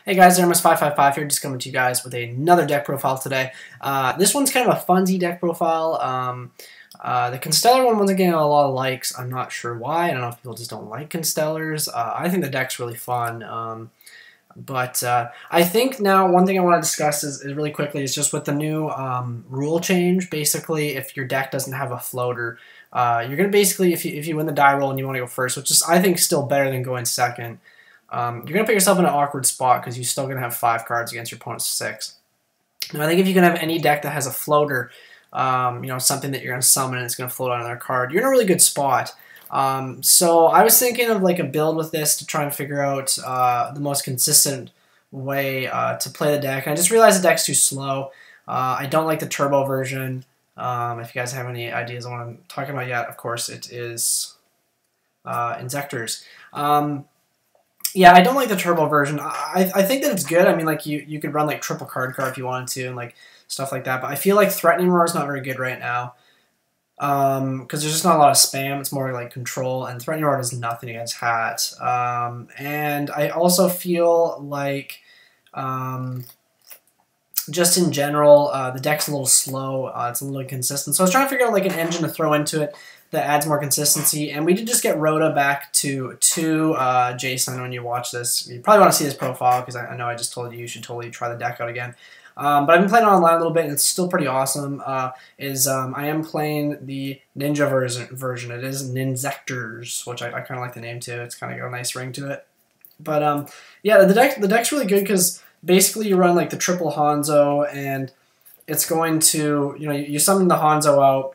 Hey guys, Ermus555 here, just coming to you guys with another deck profile today. This one's kind of a funsy deck profile. The Constellar one wasn't getting a lot of likes. I'm not sure why. I don't know if people just don't like Constellars. I think the deck's really fun. I think now one thing I want to discuss is really quickly is just with the new rule change. Basically, if your deck doesn't have a floater, you're going to basically, if you win the die roll and you want to go first, which is I think still better than going second, you're going to put yourself in an awkward spot because you're still going to have 5 cards against your opponent's 6. Now, I think if you can have any deck that has a floater, something that you're going to summon and it's going to float on another card, you're in a really good spot. So I was thinking of like a build with this to try and figure out the most consistent way to play the deck. And I just realized the deck's too slow. I don't like the turbo version. If you guys have any ideas on what I'm talking about yet, of course it is Inzektors. Yeah, I don't like the turbo version. I think that it's good. I mean, like you could run like triple card if you wanted to and like stuff like that. But I feel like Threatening Roar is not very good right now because there's just not a lot of spam. It's more like control, and Threatening Roar does nothing against Hat. And I also feel like just in general, the deck's a little slow. It's a little inconsistent. So I was trying to figure out like an engine to throw into it that adds more consistency, and we did just get Rhoda back to 2. Jason, when you watch this, you probably want to see this profile because I know I just told you should totally try the deck out again. But I've been playing online a little bit, and it's still pretty awesome. I am playing the Ninja version. It is Ninzektors, which I kind of like the name too. It's kind of got a nice ring to it. But yeah, the deck's really good because basically you run like the triple Hanzo, and it's going to you summon the Hanzo out.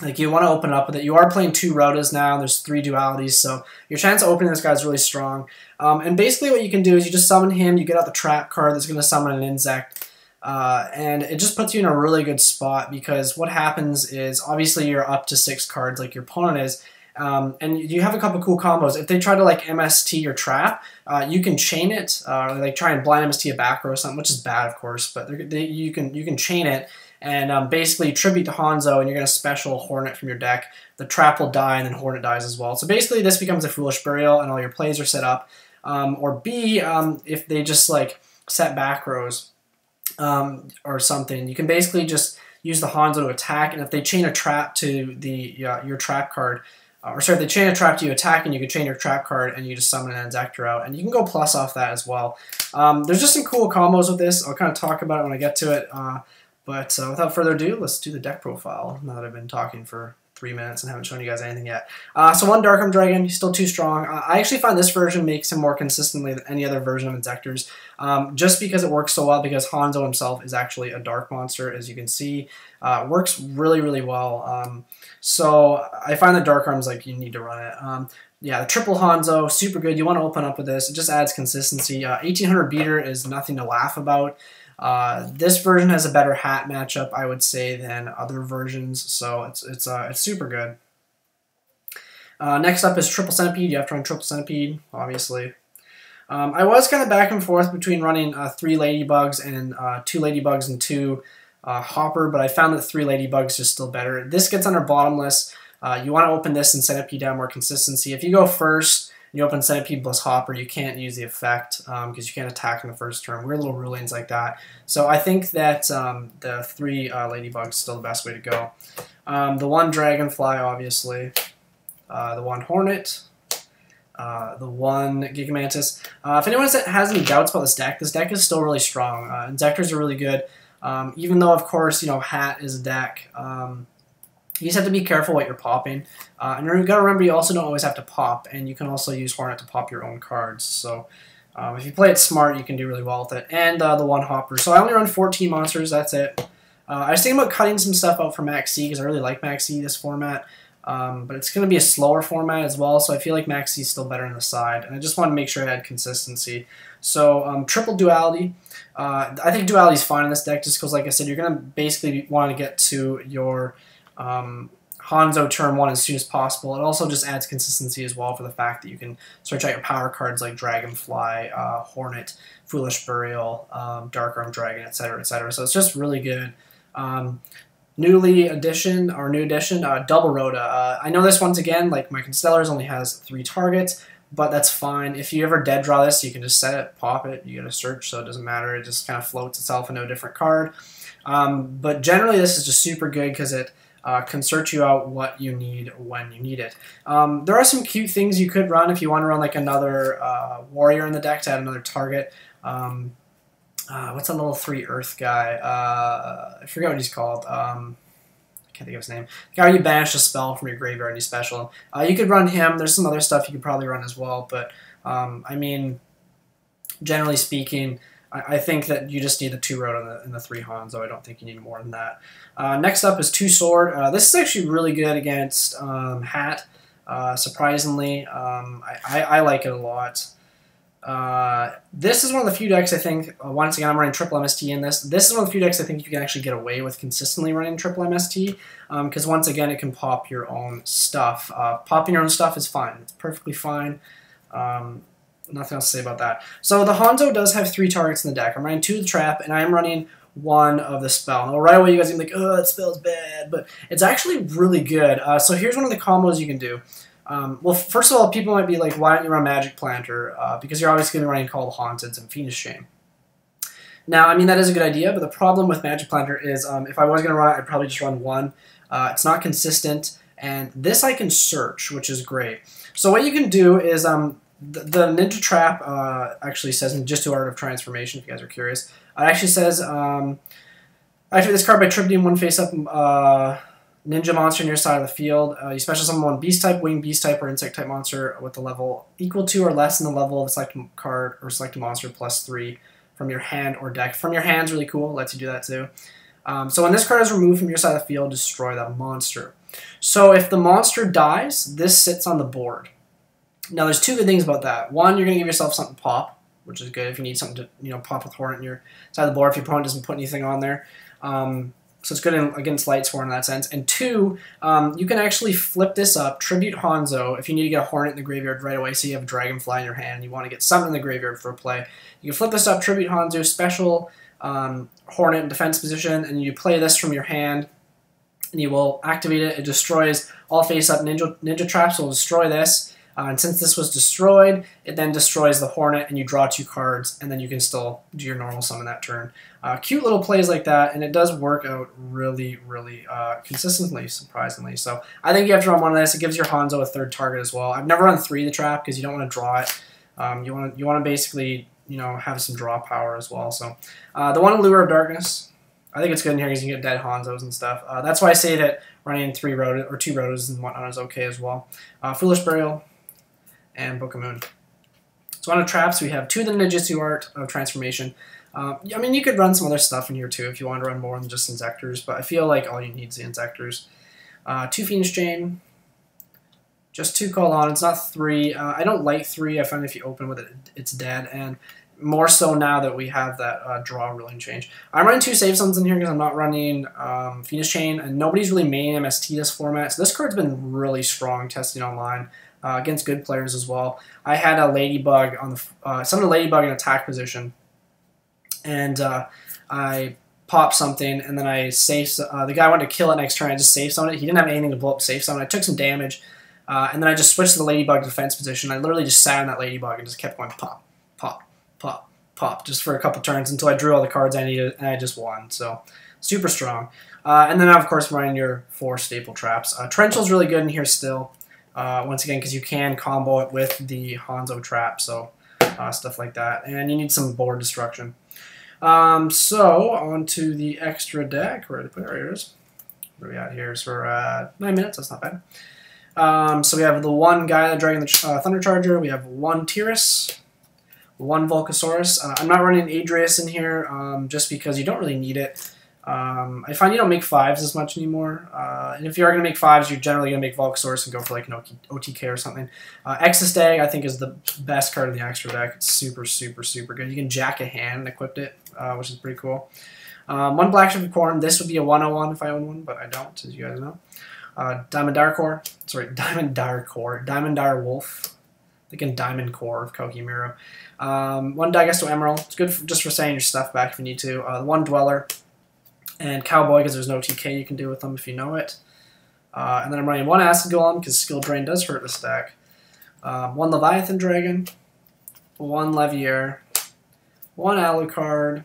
Like, you want to open up with it. You are playing 2 Rhodas now. There's 3 dualities, so your chance of opening this guy is really strong. And basically what you can do is you just summon him, you get out the trap card that's going to summon an Inzekt, and it just puts you in a really good spot because what happens is, obviously you're up to 6 cards like your opponent is, and you have a couple cool combos. If they try to like MST your trap, you can chain it, or like try and blind MST a back row or something, which is bad of course, but you can chain it. And basically tribute to Hanzo, and you're going to special Hornet from your deck. The trap will die, and then Hornet dies as well. So basically this becomes a Foolish Burial, and all your plays are set up. Or B, if they just like set back rows or something, you can basically just use the Hanzo to attack, and if they chain a trap to your trap card, or sorry, if they chain a trap to you attacking, you can chain your trap card, and you just summon an Inzektor out, and you can go plus off that as well. There's just some cool combos with this. I'll kind of talk about it when I get to it. But without further ado, let's do the deck profile, now that I've been talking for 3 minutes and haven't shown you guys anything yet. So 1 Dark Arm Dragon, he's still too strong. I actually find this version makes him more consistently than any other version of Inzektors, just because it works so well, because Hanzo himself is actually a dark monster, as you can see. Works really, really well. So I find that Dark Arm's like, you need to run it. Yeah, the triple Hanzo, super good. You want to open up with this. It just adds consistency. 1800 beater is nothing to laugh about. This version has a better hat matchup, I would say, than other versions, so it's super good. Next up is Triple Centipede. You have to run Triple Centipede, obviously. I was kind of back and forth between running 3 Ladybugs and 2 Ladybugs and 2 Hopper, but I found that 3 Ladybugs is still better. This gets under Bottomless. You want to open this and Centipede to have more consistency. If you go first, you open Centipede plus Hopper, you can't use the effect because you can't attack in the first turn. Weird little rulings like that. So I think that the 3 Ladybugs is still the best way to go. The 1 Dragonfly, obviously. The 1 Hornet. The 1 Giga-Mantis. If anyone has any doubts about this deck is still really strong. Inzektors are really good. Even though, of course, Hat is a deck. You just have to be careful what you're popping. And you've got to remember, you also don't always have to pop, and you can also use Hornet to pop your own cards. So if you play it smart, you can do really well with it. And the 1 Hopper. So I only run 14 monsters, that's it. I was thinking about cutting some stuff out for Max C, because I really like Max C, this format. But it's going to be a slower format as well, so I feel like Max C is still better on the side. And I just want to make sure I had consistency. So triple Duality. I think Duality is fine in this deck, just because, like I said, you're going to basically want to get to your Hanzo turn 1 as soon as possible. It also just adds consistency as well for the fact that you can search out your power cards like Dragonfly, Hornet, Foolish Burial, Dark Arm Dragon, etc., etc. So it's just really good. New edition, Double Rhoda. I know this once again, like my Constellars only has 3 targets, but that's fine. If you ever dead draw this, you can just set it, pop it, you get a search, so it doesn't matter. It just kind of floats itself into a different card. But generally, this is just super good because it can search you out what you need when you need it. There are some cute things you could run if you want to run like another warrior in the deck to add another target. What's that little 3 Earth guy? I forget what he's called. I can't think of his name. The guy where you banish a spell from your graveyard and you special him. You could run him. There's some other stuff you could probably run as well, but I mean, generally speaking, I think that you just need the 2 road and the 3 Hanzo. I don't think you need more than that. Next up is 2 sword. This is actually really good against Hat. Surprisingly, I like it a lot. This is one of the few decks I think, once again I'm running triple MST in this. This is one of the few decks I think you can actually get away with consistently running triple MST, because once again it can pop your own stuff. Popping your own stuff is fine. It's perfectly fine. Nothing else to say about that. So the Hanzo does have 3 targets in the deck. I'm running 2 of the trap, and I am running 1 of the spell. Now right away you guys are going to be like, oh, that spell's bad, but it's actually really good. So here's one of the combos you can do. Well, first of all, people might be like, why don't you run Magic Planter? Because you're obviously going to be running Call of Haunteds and Fiendish Chain. Now, I mean, that is a good idea, but the problem with Magic Planter is if I was going to run it, I'd probably just run 1. It's not consistent, and this I can search, which is great. So what you can do is the Ninja Trap actually says Ninjitsu Art of Transformation, if you guys are curious. It actually says, actually this card by Tribute 1 face-up ninja monster on your side of the field. You special summon 1 beast type, winged beast type, or insect type monster with a level equal to or less than the level of a selected card or selected monster +3 from your hand or deck. From your hand's really cool, lets you do that too. So when this card is removed from your side of the field, destroy that monster. So if the monster dies, this sits on the board. Now there's 2 good things about that. One, you're going to give yourself something to pop, which is good if you need something to pop with Hornet on your side of the board if your opponent doesn't put anything on there. So it's good against Lightsworn in that sense. And 2, you can actually flip this up, Tribute Hanzo, if you need to get a Hornet in the graveyard right away, so you have a Dragonfly in your hand and you want to get something in the graveyard for a play. You can flip this up, Tribute Hanzo, special Hornet in defense position, and you play this from your hand, and you will activate it. It destroys all face-up ninja traps, will destroy this. And since this was destroyed, it then destroys the Hornet, and you draw 2 cards, and then you can still do your normal summon that turn. Cute little plays like that, and it does work out really, really consistently, surprisingly. So I think you have to run 1 of this. It gives your Hanzo a 3rd target as well. I've never run 3 of the trap because you don't want to draw it. You want to basically have some draw power as well. So the 1 Allure of Darkness, I think it's good in here because you can get dead Hanzos and stuff. That's why I say that running 3 Rotos or 2 Rotos and whatnot is okay as well. Foolish Burial and Book of Moon. So on the traps, we have 2 of the Ninjitsu Art of Transformation. I mean, you could run some other stuff in here too if you want to run more than just Inzektors, but I feel like all you need is the Inzektors. 2 Fiendish Chain, just 2 Call On. It's not 3. I don't like 3. I find if you open with it, it's dead, and more so now that we have that draw ruling change. I'm running 2 Save Summons in here because I'm not running Fiendish Chain, and nobody's really main MST this format, so this card's been really strong testing online. Against good players as well. I had a Ladybug on the summoned a Ladybug in attack position, and I popped something, and then I safe. The guy wanted to kill it next turn. I just safe summoned it. He didn't have anything to blow up safe summon. I took some damage, and then I just switched to the Ladybug defense position. I literally just sat on that Ladybug and just kept going pop, pop, pop, pop, just for a couple turns until I drew all the cards I needed, and I just won. So super strong. And then of course running your 4 staple traps. Torrential's really good in here still. Once again, because you can combo it with the Hanzo trap, so stuff like that. And you need some board destruction. So, on to the extra deck. Where did I put it? Right, here it is. Where are we at here? So we're at 9 minutes, that's not bad. So we have the 1 guy, Dragon the Thunder Charger. We have 1 Tyrus, 1 Volcasaurus. I'm not running Adrius in here just because you don't really need it. I find you don't make 5s as much anymore, and if you are going to make 5s, you're generally going to make Volcasaurus and go for like an OTK or something. Exostag, I think, is the best card in the extra deck. It's super, super, super good. You can jack a hand and equip it, which is pretty cool. 1 Black Shepherd Corn. This would be a 101 if I own one, but I don't, as you guys know. Diamond Dire Core. Sorry, Diamond Dire Core. Diamond Dire Wolf. Thinking Diamond Core of Kokimiro. 1 Digesto Emerald. It's good just for setting your stuff back if you need to. 1 Dweller. And Cowboy, because there's no TK you can do with them if you know it. And then I'm running 1 Acid Golem, because Skill Drain does hurt this deck. one Leviathan Dragon, one Levier, one Alucard,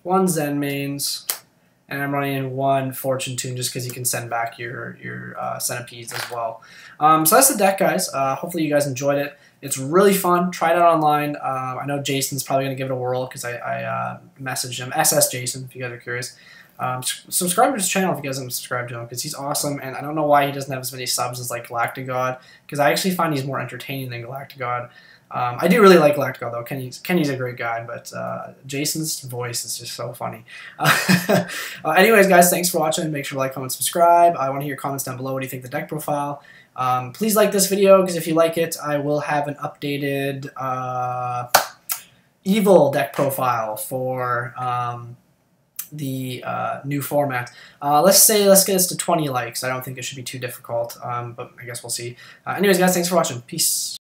one Zen Mains, and I'm running in one Fortune Tune just because you can send back your centipedes as well. So that's the deck, guys. Hopefully you guys enjoyed it. It's really fun. Try it out online. I know Jason's probably going to give it a whirl because I messaged him. SS Jason, if you guys are curious. Subscribe to his channel if you guys haven't subscribed to him because he's awesome, and I don't know why he doesn't have as many subs as like Galactigod, because I actually find he's more entertaining than Galactigod. I do really like Galactigod though. Kenny's a great guy, but Jason's voice is just so funny. Anyways, guys, thanks for watching. Make sure to like, comment, subscribe. I want to hear your comments down below. What do you think of the deck profile? Please like this video because if you like it, I will have an updated Evol deck profile for the new format. Let's get this to 20 likes. I don't think it should be too difficult, but I guess we'll see. Anyways, guys, thanks for watching. Peace.